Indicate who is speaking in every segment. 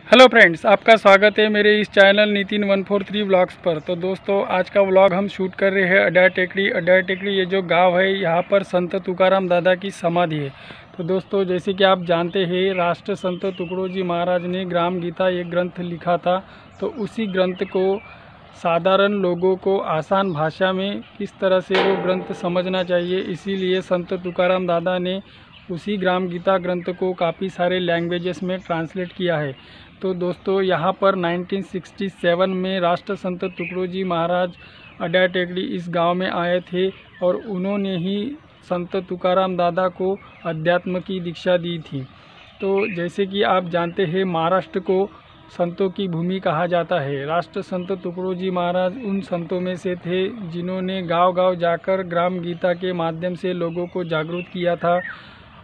Speaker 1: Hello friends, आपका स्वागत है मेरे इस चैनल नितिन 143 व्लॉग्स पर। तो दोस्तों, आज का व्लॉग हम शूट कर रहे हैं अड्यार टेकड़ी। अड्यार टेकड़ी ये जो गांव है, यहाँ पर संत तुकाराम दादा की समाधि है। तो दोस्तों, जैसे कि आप जानते हैं, राष्ट्र संत तुकडोजी महाराज ने ग्राम गीता एक ग्रंथ लिखा था। तो उसी ग्रंथ को साधारण लोगों को आसान भाषा में किस तरह से वो ग्रंथ समझना चाहिए, इसीलिए संत तुकाराम दादा ने उसी ग्राम गीता ग्रंथ को काफ़ी सारे लैंग्वेजेस में ट्रांसलेट किया है। तो दोस्तों, यहाँ पर 1967 में राष्ट्र संत तुकडोजी महाराज अड्यार टेकड़ी इस गांव में आए थे और उन्होंने ही संत तुकाराम दादा को अध्यात्म की दीक्षा दी थी। तो जैसे कि आप जानते हैं, महाराष्ट्र को संतों की भूमि कहा जाता है। राष्ट्र संत तुकडोजी महाराज उन संतों में से थे जिन्होंने गांव-गांव जाकर ग्राम गीता के माध्यम से लोगों को जागरूक किया था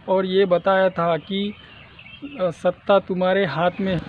Speaker 1: और ये बताया था कि सत्ता तुम्हारे हाथ में है।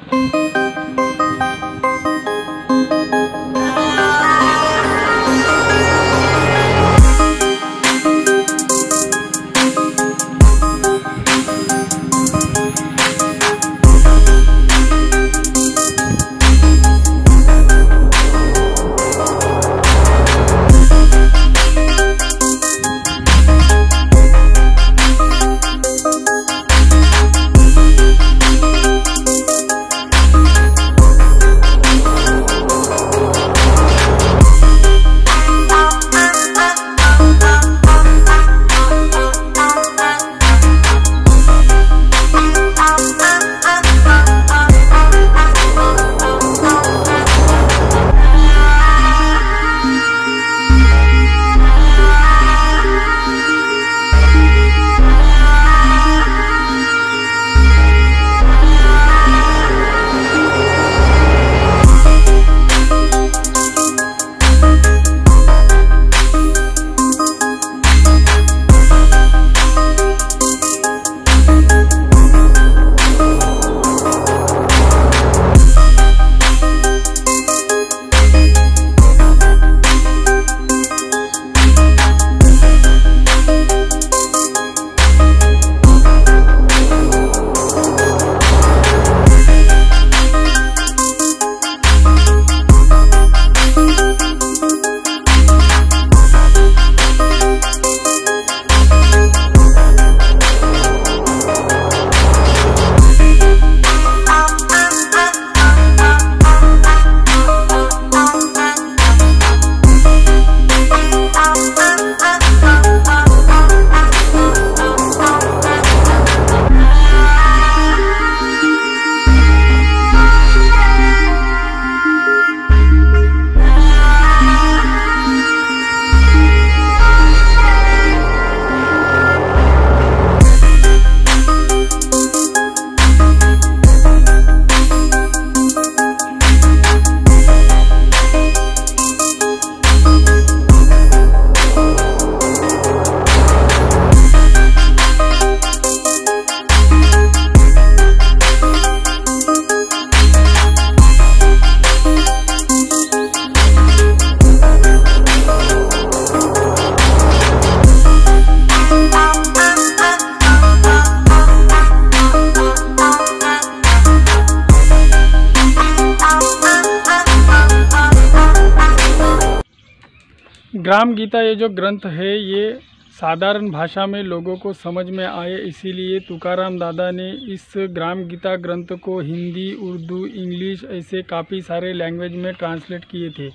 Speaker 1: ग्राम गीता ये जो ग्रंथ है, ये साधारण भाषा में लोगों को समझ में आए, इसीलिए तुकाराम दादा ने इस ग्राम गीता ग्रंथ को हिंदी, उर्दू, इंग्लिश ऐसे काफ़ी सारे लैंग्वेज में ट्रांसलेट किए थे।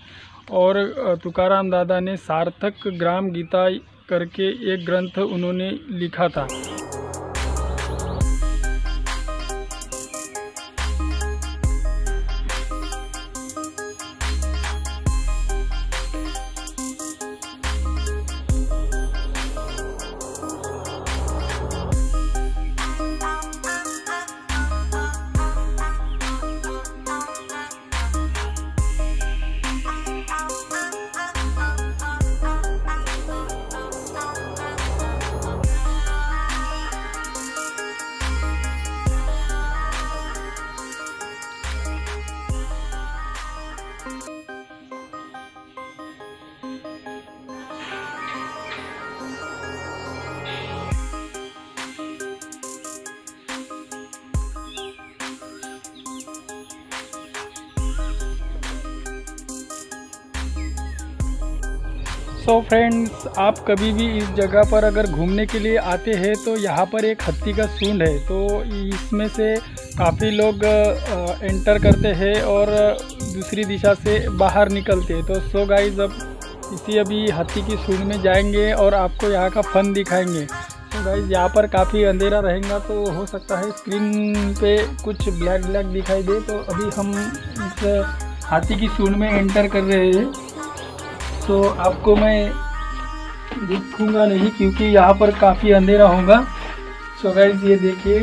Speaker 1: और तुकाराम दादा ने सार्थक ग्राम गीता करके एक ग्रंथ उन्होंने लिखा था। सो फ्रेंड्स, आप कभी भी इस जगह पर अगर घूमने के लिए आते हैं तो यहाँ पर एक हाथी का सूंड है, तो इसमें से काफ़ी लोग एंटर करते हैं और दूसरी दिशा से बाहर निकलते हैं। तो सो गाइस, अब अभी हाथी की सूंड में जाएंगे और आपको यहाँ का फन दिखाएंगे। तो गाइस, यहाँ पर काफ़ी अंधेरा रहेगा, तो हो सकता है स्क्रीन पे कुछ ब्लैक ब्लैक दिखाई दे। तो अभी हम इस हाथी की सूंड में एंटर कर रहे हैं। तो आपको मैं दिखूंगा नहीं क्योंकि यहाँ पर काफ़ी अंधेरा होगा। सो गाइस, ये देखिए,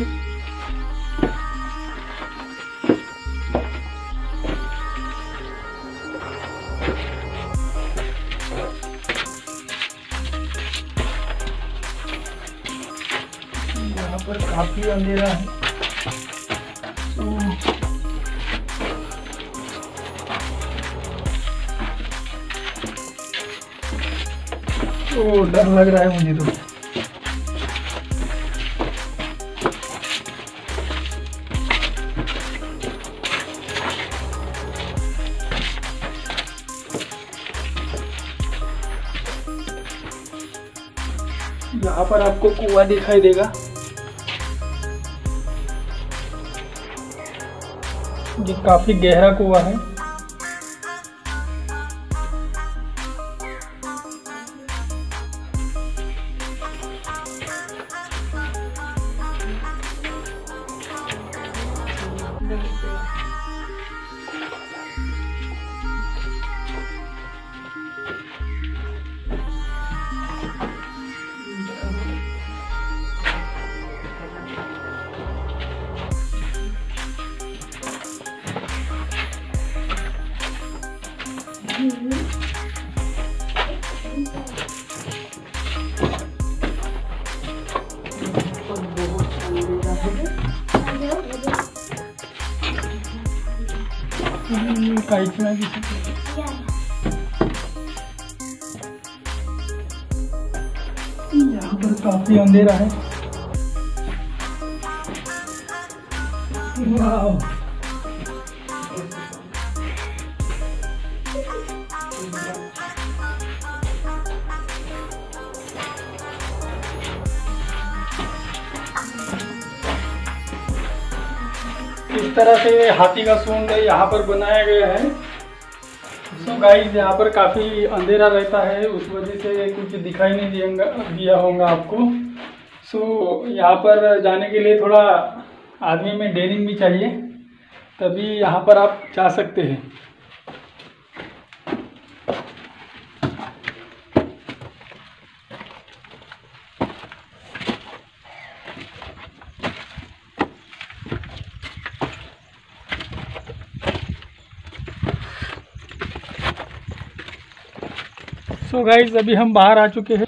Speaker 1: यहाँ पर काफ़ी अंधेरा है। तो डर लग रहा है मुझे तो। यहाँ पर आपको कुआं दिखाई देगा, ये काफी गहरा कुआं है। काहीच नाही दिसत, यहाँ पर काफी अंधेरा है। वाव, इस तरह से हाथी का सूंड यहाँ पर बनाया गया है। सो गाइस, यहाँ पर काफ़ी अंधेरा रहता है, उस वजह से कुछ दिखाई नहीं दिया होगा आपको। सो यहाँ पर जाने के लिए थोड़ा आदमी में डेयरिंग भी चाहिए, तभी यहाँ पर आप जा सकते हैं। सो गाइस, अभी हम बाहर आ चुके हैं।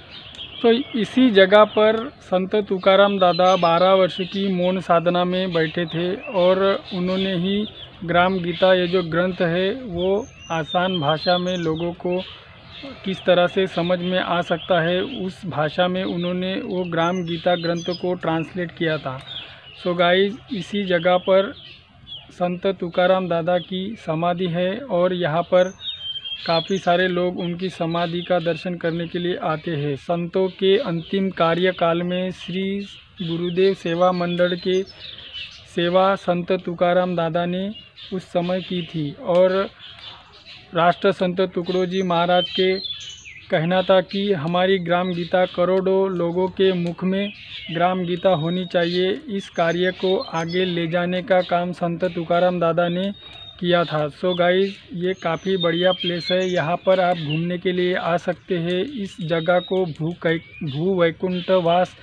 Speaker 1: तो इसी जगह पर संत तुकाराम दादा 12 वर्ष की मौन साधना में बैठे थे और उन्होंने ही ग्राम गीता, ये जो ग्रंथ है, वो आसान भाषा में लोगों को किस तरह से समझ में आ सकता है, उस भाषा में उन्होंने वो ग्राम गीता ग्रंथ को ट्रांसलेट किया था। सो गाइस, इसी जगह पर संत तुकाराम दादा की समाधि है और यहाँ पर काफ़ी सारे लोग उनकी समाधि का दर्शन करने के लिए आते हैं। संतों के अंतिम कार्यकाल में श्री गुरुदेव सेवा मंडल के सेवा संत तुकाराम दादा ने उस समय की थी और राष्ट्र संत तुकडोजी महाराज के कहना था कि हमारी ग्राम गीता करोड़ों लोगों के मुख में ग्राम गीता होनी चाहिए। इस कार्य को आगे ले जाने का काम संत तुकाराम दादा ने किया था। सो गाइस, ये काफ़ी बढ़िया प्लेस है, यहाँ पर आप घूमने के लिए आ सकते हैं। इस जगह को भू वैकुंठवास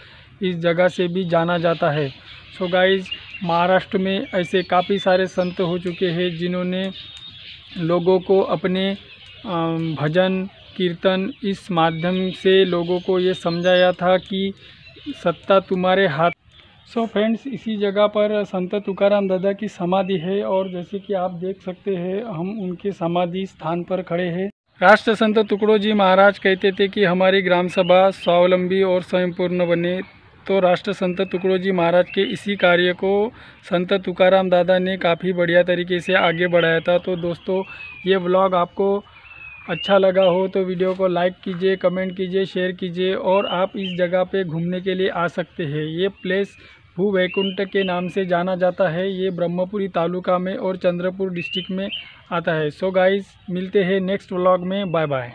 Speaker 1: इस जगह से भी जाना जाता है। सो गाइस, महाराष्ट्र में ऐसे काफ़ी सारे संत हो चुके हैं जिन्होंने लोगों को अपने भजन कीर्तन इस माध्यम से लोगों को ये समझाया था कि सत्ता तुम्हारे हाथ। सो फ्रेंड्स, इसी जगह पर संत तुकाराम दादा की समाधि है और जैसे कि आप देख सकते हैं, हम उनके समाधि स्थान पर खड़े हैं। राष्ट्र संत तुकडोजी महाराज कहते थे कि हमारी ग्राम सभा स्वावलंबी और स्वयंपूर्ण बने। तो राष्ट्र संत तुकडोजी महाराज के इसी कार्य को संत तुकाराम दादा ने काफ़ी बढ़िया तरीके से आगे बढ़ाया था। तो दोस्तों, ये व्लॉग आपको अच्छा लगा हो तो वीडियो को लाइक कीजिए, कमेंट कीजिए, शेयर कीजिए। और आप इस जगह पे घूमने के लिए आ सकते हैं। ये प्लेस भू वैकुंठ के नाम से जाना जाता है। ये ब्रह्मपुरी तालुका में और चंद्रपुर डिस्ट्रिक्ट में आता है। सो गाइस, मिलते हैं नेक्स्ट व्लॉग में। Bye bye.